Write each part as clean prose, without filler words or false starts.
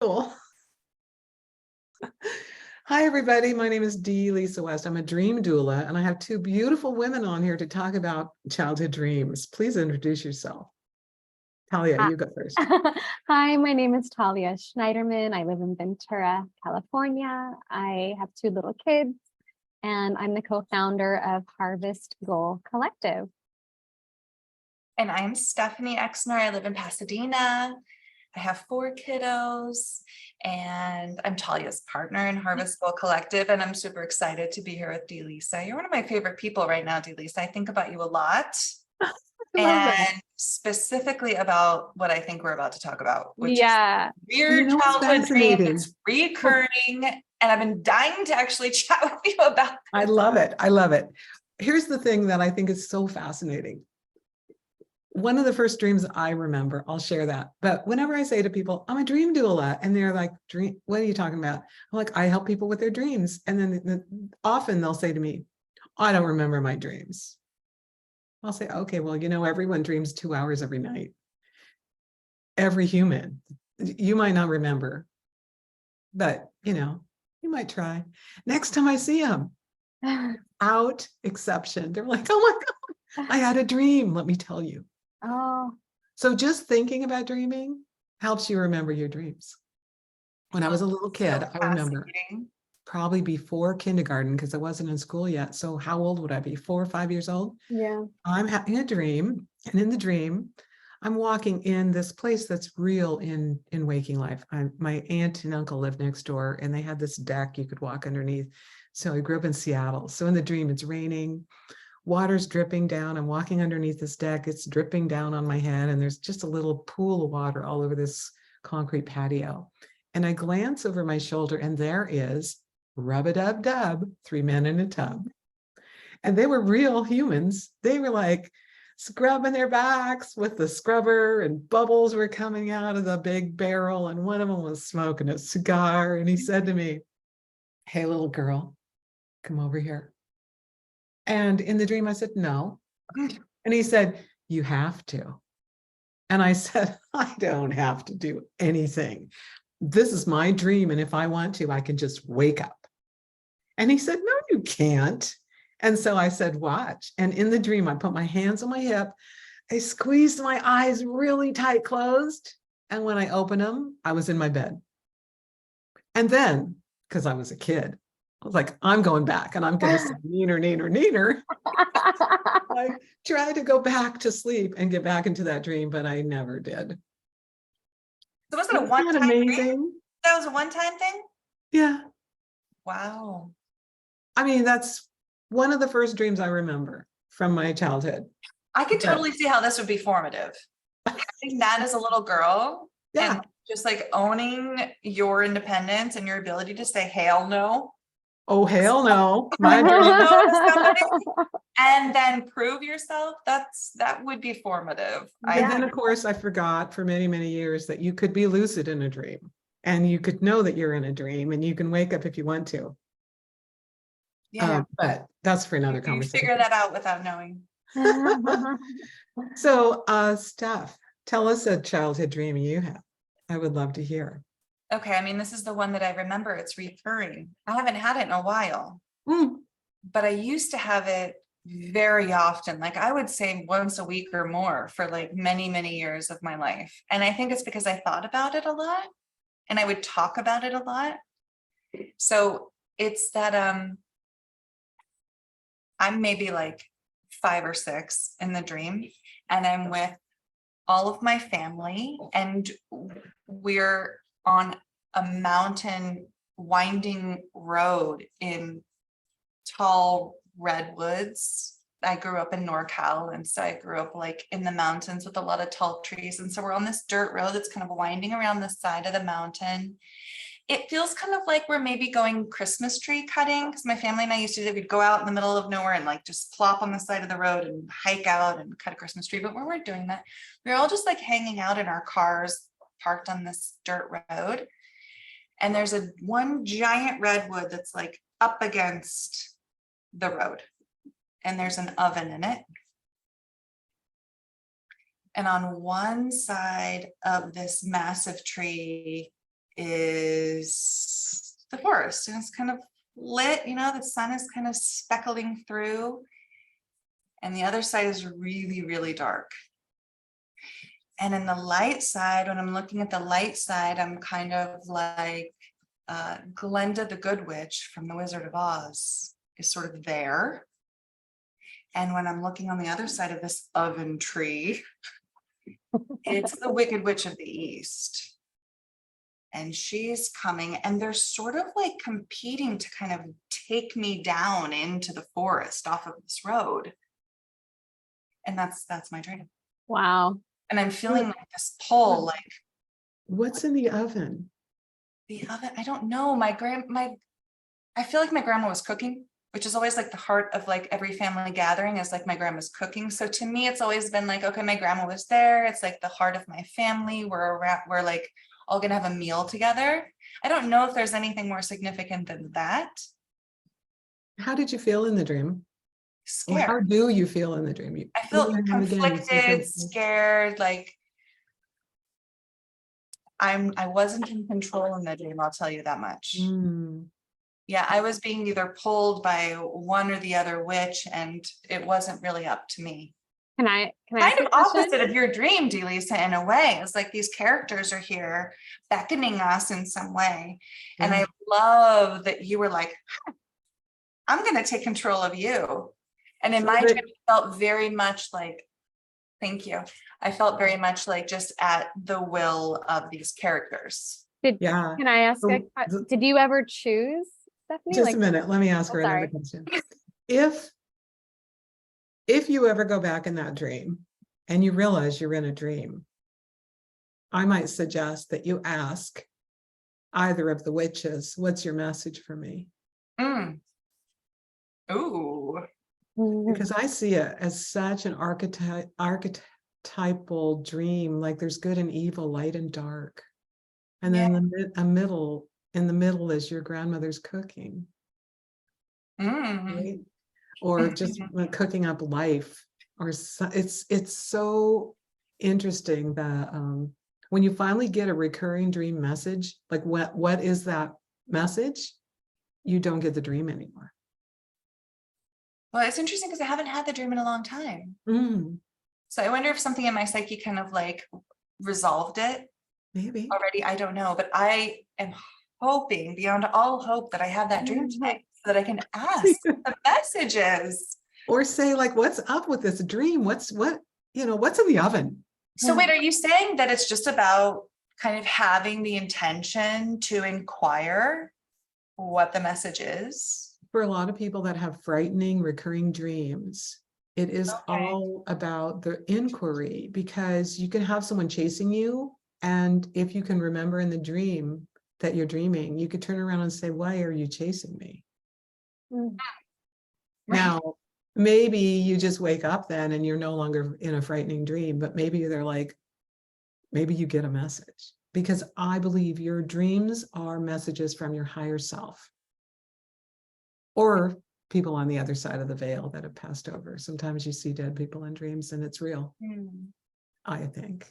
Cool. Hi, everybody. My name is Dee Lisa West. I'm a dream doula, and I have two beautiful women on here to talk about childhood dreams. Please introduce yourself. Talia, Hi. you go first. Hi, my name is Talia Schneiderman. I live in Ventura, California. I have two little kids, and I'm the co-founder of Harvest Goal Collective. And I'm Stephanie Exner. I live in Pasadena. I have 4 kiddos, and I'm Talia's partner in Harvest Goal Collective. And I'm super excited to be here with Dee Lisa. You're one of my favorite people right now, Dee Lisa. I think about you a lot. And specifically about what I think we're about to talk about, which is weird childhood dream that's recurring. And I've been dying to actually chat with you about this. I love it. I love it. Here's the thing that I think is so fascinating. One of the first dreams I remember, I'll share that. But whenever I say to people, I'm a dream doula, and they're like, "Dream? What are you talking about?" I'm like, I help people with their dreams. And then often they'll say to me, I don't remember my dreams. I'll say, okay, well, you know, everyone dreams 2 hours every night. Every human. You might not remember, but you know, you might try. Next time I see them, out exception. They're like, oh my God, I had a dream, let me tell you. Oh. So just thinking about dreaming helps you remember your dreams. When I was a little kid, I remember probably before kindergarten, because I wasn't in school yet. So how old would I be? 4 or 5 years old? Yeah. I'm having a dream, and in the dream, I'm walking in this place that's real in waking life. My aunt and uncle lived next door, and they had this deck you could walk underneath. So I grew up in Seattle. So in the dream, it's raining, water's dripping down. I'm walking underneath this deck. It's dripping down on my head, and there's just a little pool of water all over this concrete patio. And I glance over my shoulder, and there is rub-a-dub-dub, 3 men in a tub. And they were real humans. They were like scrubbing their backs with the scrubber, and bubbles were coming out of the big barrel. And one of them was smoking a cigar. And he said to me, "Hey, little girl, come over here." And in the dream, I said, "No." And he said, "You have to." And I said, "I don't have to do anything. This is my dream. And if I want to, I can just wake up." And he said, "No, you can't." And so I said, "Watch." And in the dream, I put my hands on my hip. I squeezed my eyes really tight closed. And when I opened them, I was in my bed. And then, because I was a kid, I was like, I'm going back, and I'm going to say neener, neener, neener. I tried to go back to sleep and get back into that dream, but I never did. So was it a one-time dream? That was a one-time thing? Yeah. Wow. I mean, that's one of the first dreams I remember from my childhood. I could totally see how this would be formative. Having that as a little girl, and just like owning your independence and your ability to say hell no. Oh, hell no. My dream. And then prove yourself. That would be formative. And then, of course, I forgot for many, many years that you could be lucid in a dream, and you could know that you're in a dream, and you can wake up if you want to. Yeah, but that's for another conversation. Figure that out without knowing. So, Steph, tell us a childhood dream you have. I would love to hear. Okay, I mean, this is the one that I remember. It's recurring. I haven't had it in a while, but I used to have it very often. Like I would say once a week or more for like many, many years of my life. And I think it's because I thought about it a lot, and I would talk about it a lot. So it's that I'm maybe like 5 or 6 in the dream, and I'm with all of my family, and we're on a mountain winding road in tall redwoods. I grew up in NorCal, and so I grew up like in the mountains with a lot of tall trees. And so we're on this dirt road that's kind of winding around the side of the mountain. It feels kind of like we're maybe going Christmas tree cutting, because my family and I used to do, we'd go out in the middle of nowhere and like just plop on the side of the road and hike out and cut a Christmas tree. But we weren't doing that. We were all just like hanging out in our cars parked on this dirt road. And there's one giant redwood that's like up against the road, and there's an oven in it. And on one side of this massive tree is the forest, and it's kind of lit, you know, the sun is kind of speckling through, and the other side is really, really dark. And in the light side, when I'm looking at the light side, I'm kind of like Glenda the Good Witch from The Wizard of Oz is sort of there. And when I'm looking on the other side of this oven tree, it's the Wicked Witch of the East. And she's coming, and they're sort of like competing to kind of take me down into the forest off of this road. And that's my dream. Wow. And I'm feeling like this pull, like What's in the oven? the oven. I don't know. I feel like my grandma was cooking, which is always like the heart of like every family gathering is like my grandma's cooking. So to me, it's always been like, okay, my grandma was there. It's like the heart of my family. We're like all gonna have a meal together. I don't know if there's anything more significant than that. How did you feel in the dream? Or how Scared. do you feel in the dream? I feel Over and over again, you say conflicted, something. scared, like I wasn't in control in the dream, I'll tell you that much. Mm. Yeah, I was being either pulled by one or the other witch, and it wasn't really up to me. Can I Kind ask of a question? opposite of your dream, Delisa, in a way. It's like these characters are here beckoning us in some way. And Yeah. I love that you were like, I'm going to take control of you. And in So my that- dream, it felt very much like, thank you. I felt very much like just at the will of these characters. Yeah. Can I ask, So the- did you ever choose, Stephanie? Just Like, a minute, let me ask Oh, her another sorry. question. If you ever go back in that dream and you realize you're in a dream, I might suggest that you ask either of the witches, what's your message for me? Mm. Ooh. Because I see it as such an archetypal dream, like there's good and evil, light and dark. And then in the middle is your grandmother's cooking. Mm. Right? Or just cooking up life, or it's so interesting that when you finally get a recurring dream message, like what is that message, you don't get the dream anymore. Well, it's interesting because I haven't had the dream in a long time. Mm, So I wonder if something in my psyche kind of like resolved it maybe. already. I don't know, but I am hoping beyond all hope that I have that dream tonight so that I can ask the messages. Or say like, what's up with this dream? What's in the oven? So wait, are you saying that it's just about kind of having the intention to inquire what the message is? For a lot of people that have frightening recurring dreams, it is Okay. all about the inquiry, because you can have someone chasing you, and if you can remember in the dream that you're dreaming, you could turn around and say, why are you chasing me? Mm. Now, maybe you just wake up then and you're no longer in a frightening dream, but maybe they're like, maybe you get a message, because I believe your dreams are messages from your higher self, or people on the other side of the veil that have passed over. Sometimes you see dead people in dreams and it's real, I think.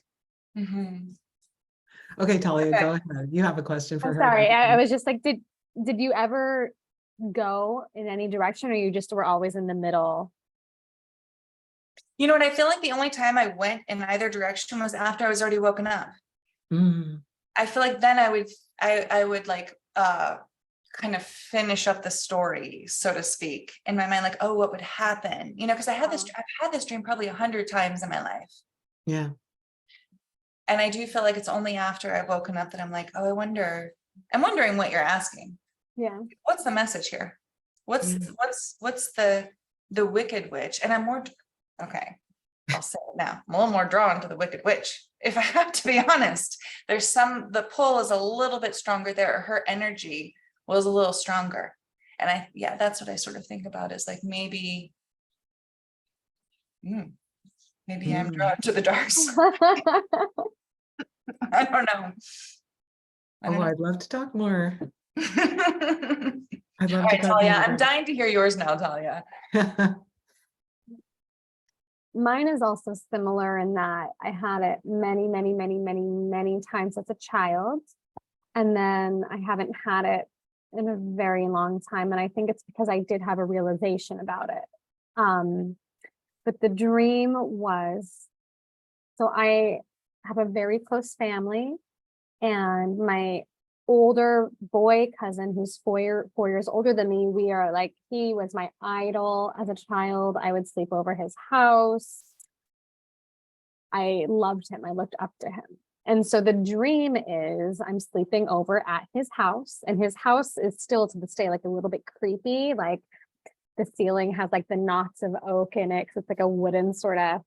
Mm-hmm. Okay, Talia, Okay. go ahead. You have a question for I'm her. sorry. I was just like, did you ever go in any direction, or you just were always in the middle? You know what? I feel like the only time I went in either direction was after I was already woken up. Mm, I feel like then I would like kind of finish up the story, so to speak, in my mind, like, oh, what would happen? You know, because I've had this dream probably 100 times in my life. yeah. And I do feel like it's only after I've woken up that I'm like, oh, I'm wondering what you're asking. Yeah. What's the message here? What's the Wicked Witch? And I'm more, okay, I'll say it now. I'm a little more drawn to the Wicked Witch. If I have to be honest, the pull is a little bit stronger there. Her energy was a little stronger. And that's what I sort of think about, is like maybe I'm drawn to the dark side. I don't know. I'd love to talk more. All I'd love to right, talk Talia, more. I'm dying to hear yours now, Talia. Mine is also similar in that I had it many, many, many, many, many times as a child. And then I haven't had it in a very long time. And I think it's because I did have a realization about it. But the dream was, so I have a very close family, and my older boy cousin, who's 4 years older than me, we are like, he was my idol as a child. I would sleep over his house. I loved him. I looked up to him. And so the dream is I'm sleeping over at his house, and his house is still to this day like a little bit creepy. Like the ceiling has like the knots of oak in it, 'cause it's like a wooden sort of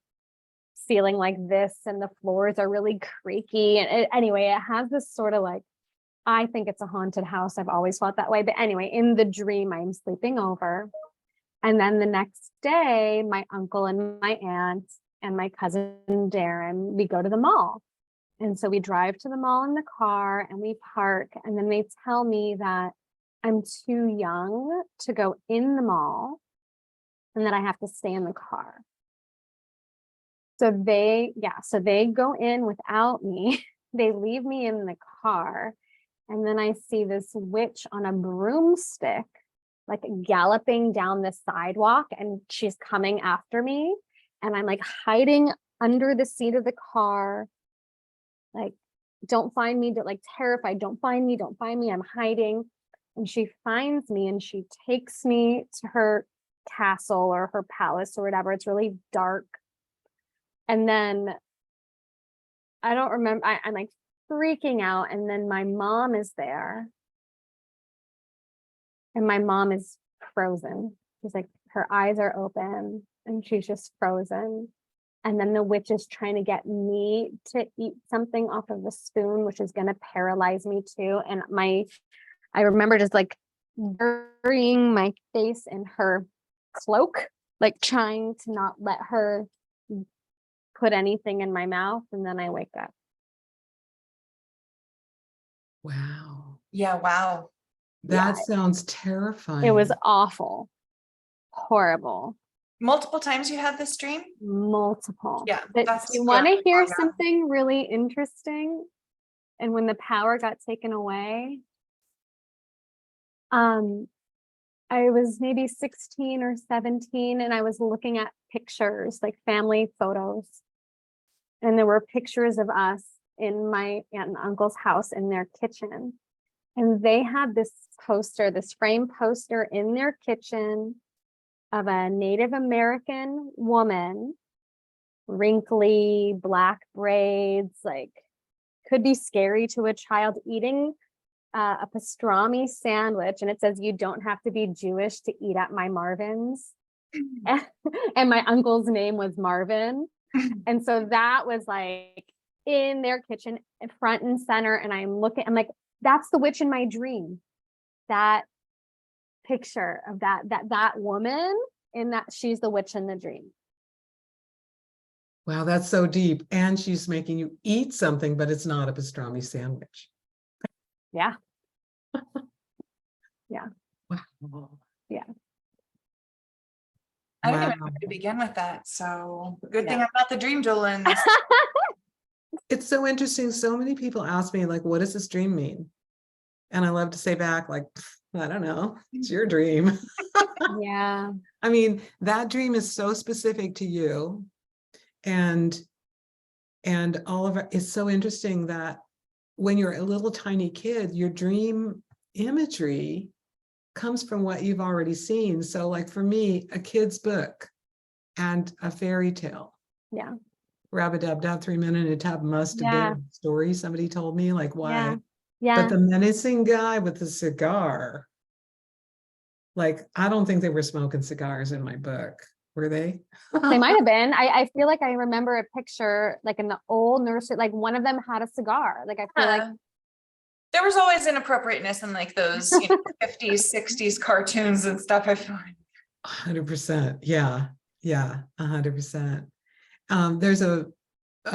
ceiling like this, and the floors are really creaky. And anyway, it has this sort of like, I think it's a haunted house. I've always felt that way. But anyway, in the dream, I'm sleeping over. And then the next day, my uncle and my aunt and my cousin Darren, we go to the mall. And so we drive to the mall in the car and we park. And then they tell me that I'm too young to go in the mall and that I have to stay in the car. So they go in without me. They leave me in the car. And then I see this witch on a broomstick, like galloping down the sidewalk, and she's coming after me. And I'm like hiding under the seat of the car, like, don't find me, like terrified, don't find me, don't find me. I'm hiding. And she finds me and she takes me to her castle or her palace or whatever. It's really dark. And then I don't remember, I'm like freaking out. And then my mom is there. And my mom is frozen. She's like, her eyes are open and she's just frozen. And then the witch is trying to get me to eat something off of the spoon, which is going to paralyze me too. And I remember just like burying my face in her cloak, like trying to not let her put anything in my mouth. And then I wake up. Wow. Yeah, wow. That Yeah. sounds terrifying. It was awful, horrible. Multiple times you had this dream? Multiple. Yeah, But that's you want to really hear well done. something really interesting? And when the power got taken away, I was maybe 16 or 17, and I was looking at pictures, like family photos. And there were pictures of us in my aunt and uncle's house in their kitchen. And they had this poster, this frame poster in their kitchen of a Native American woman, wrinkly, black braids, like could be scary to a child, eating a pastrami sandwich. And it says, "You don't have to be Jewish to eat at my Marvin's." And my uncle's name was Marvin. And so that was like in their kitchen, front and center. And I'm like, that's the witch in my dream. That picture of that woman, in that she's the witch in the dream. Wow, that's so deep. And she's making you eat something, but it's not a pastrami sandwich. Yeah. Yeah. Wow. Yeah. I don't even know Wow. where to begin with that. So good Yeah. thing I'm not the dream doula. It's so interesting. So many people ask me, like, what does this dream mean? And I love to say back, like, I don't know, it's your dream. Yeah. I mean, that dream is so specific to you. And all of it is so interesting that when you're a little tiny kid, your dream imagery comes from what you've already seen. So like for me, a kid's book and a fairy tale. Yeah. Rab-a-dub-dub, 3 Men in a Tub must have Yeah. been a story somebody told me, like, why? Yeah. But the menacing guy with the cigar, like, I don't think they were smoking cigars in my book. Were they? They might have been. I feel like I remember a picture, like in the old nursery, like one of them had a cigar. Like I feel like There was always inappropriateness in like those 50s, 60s cartoons and stuff. I feel like. 100%. Yeah. Yeah. 100%. There's a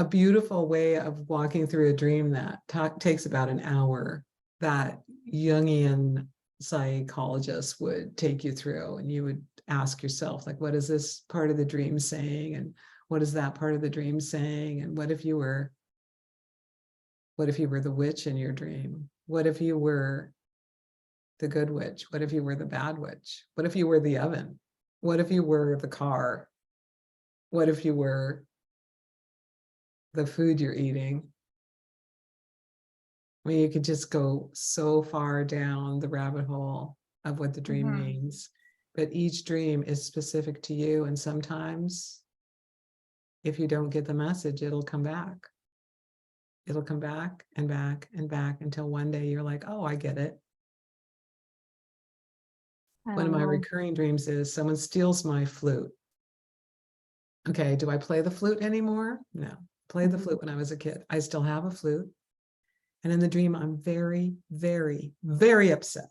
beautiful way of walking through a dream that takes about an hour that Jungian psychologists would take you through, and you would ask yourself, like, what is this part of the dream saying? And what is that part of the dream saying? And what if you were the witch in your dream? What if you were the good witch? What if you were the bad witch? What if you were the oven? What if you were the car? What if you were the food you're eating? I mean, you could just go so far down the rabbit hole of what the dream means, but each dream is specific to you. And sometimes if you don't get the message, it'll come back. It'll come back and back and back until one day you're like, oh, I get it. One of my recurring dreams is someone steals my flute. Okay, do I play the flute anymore? No, played the flute when I was a kid. I still have a flute. And in the dream, I'm very, very, very upset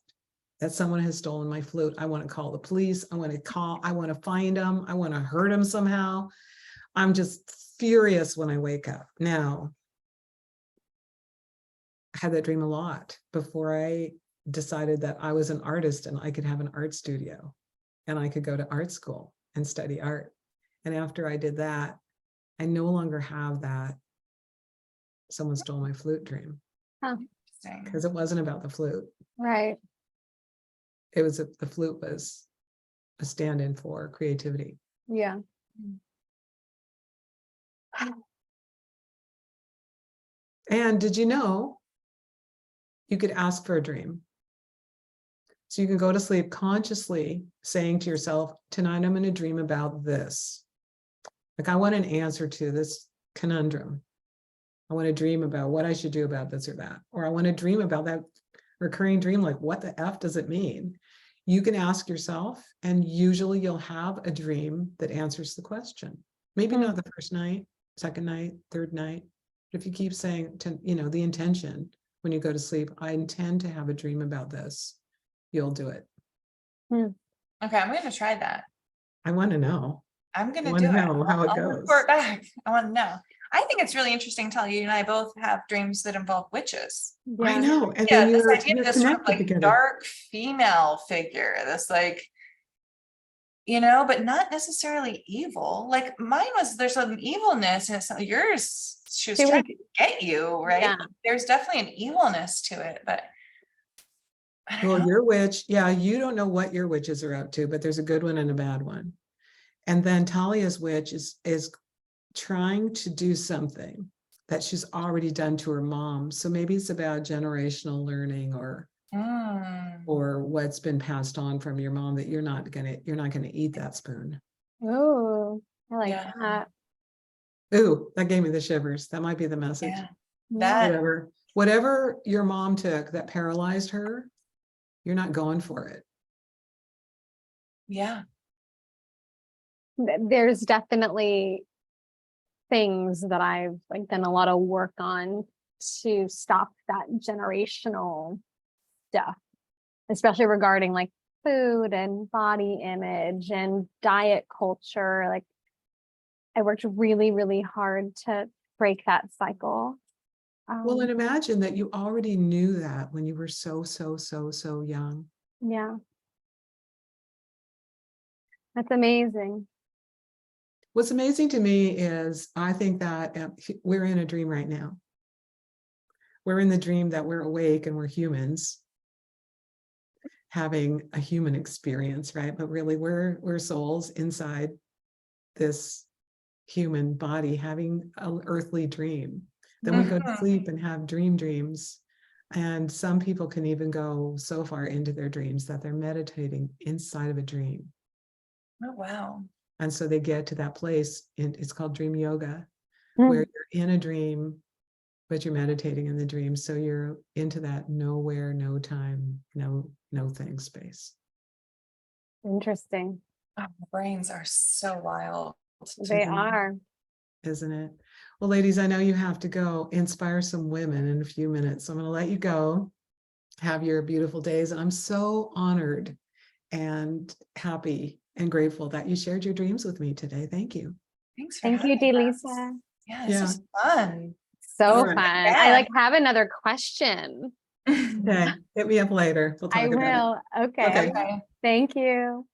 that someone has stolen my flute. I want to call the police. I want to find them. I want to hurt them somehow. I'm just furious when I wake up. Now, I had that dream a lot before I decided that I was an artist and I could have an art studio and I could go to art school and study art. And after I did that, I no longer have that someone stole my flute dream. Because it wasn't about the flute. Right. It was the flute was a stand-in for creativity. Yeah. And did you know you could ask for a dream? So you can go to sleep consciously saying to yourself, tonight I'm going to dream about this. Like, I want an answer to this conundrum. I want to dream about what I should do about this or that. Or I want to dream about that recurring dream, like, what the F does it mean? You can ask yourself, and usually you'll have a dream that answers the question. Maybe not the first night, second night, third night. But if you keep saying, the intention when you go to sleep, I intend to have a dream about this, you'll do it. Okay, I'm going to try that. I want to know. I'm going to I do want to it. know how it I'll goes. report back. I want to know. I think it's really interesting, Talia, you and I both have dreams that involve witches. I know. And Yeah, then this you're idea of this sort of connected like together. dark female figure, this like, but not necessarily evil. Like mine was, there's some evilness, and it's yours, she was trying to get you, right? Yeah. There's definitely an evilness to it, but I don't Well, know. your witch, you don't know what your witches are up to, but there's a good one and a bad one. And then Talia's witch is trying to do something that she's already done to her mom. So maybe it's about generational learning or what's been passed on from your mom that you're not gonna eat that spoon. Oh, I like that. Ooh, that gave me the shivers. That might be the message. Yeah. That Whatever your mom took that paralyzed her, you're not going for it. yeah. There's definitely things that I've done a lot of work on to stop that generational stuff, especially regarding food and body image and diet culture. I worked really, really hard to break that cycle. Well, and imagine that you already knew that when you were so young. Yeah. That's amazing. What's amazing to me is I think that we're in a dream right now. We're in the dream that we're awake and we're humans having a human experience, right? But really we're souls inside this human body having an earthly dream. Then we go to sleep and have dreams. And some people can even go so far into their dreams that they're meditating inside of a dream. Oh, wow. And so they get to that place, and it's called dream yoga, where you're in a dream, but you're meditating in the dream. So you're into that nowhere, no time, no thing space. Oh, Interesting. our brains are so wild. They are. Isn't it? Well, ladies, I know you have to go inspire some women in a few minutes. So I'm going to let you go. Have your beautiful days. And I'm so honored and happy and grateful that you shared your dreams with me today. Thank you. Thanks for Thank you, having us. Delisa. Yeah, this was fun. So Right. fun. I have another question. Okay. Hit me up later. We'll talk I about will. it. Okay. Okay. Thank you.